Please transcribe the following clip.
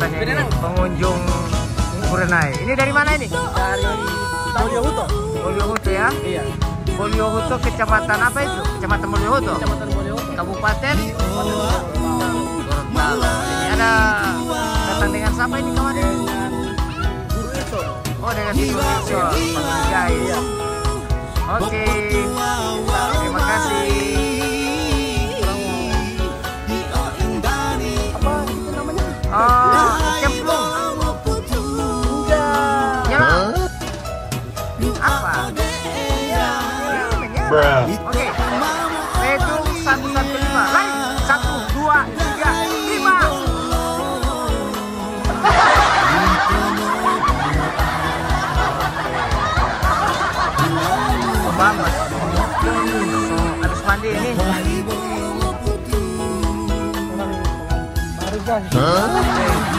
katanya ini pengunjung Kurenai. Ini dari mana ini? Dari Boliohuto. Boliohuto ya? Iya. Boliohuto kecamatan apa itu? Kecamatan Boliohuto. Kecamatan Boliohuto. Kabupaten Gorontalo. Ini ada datang dengan siapa ini kawan? Dengan guru itu. Oh, dengan Guru Itu. Guys. Oke. Terima kasih. Apa itu namanya? Oh, cemplung. Ya. Apa? Bruh. Oke. Pedung 115. Lain. 1, 2, 3, 5. Obama. Habis mandi ini. Baru guys. Huh?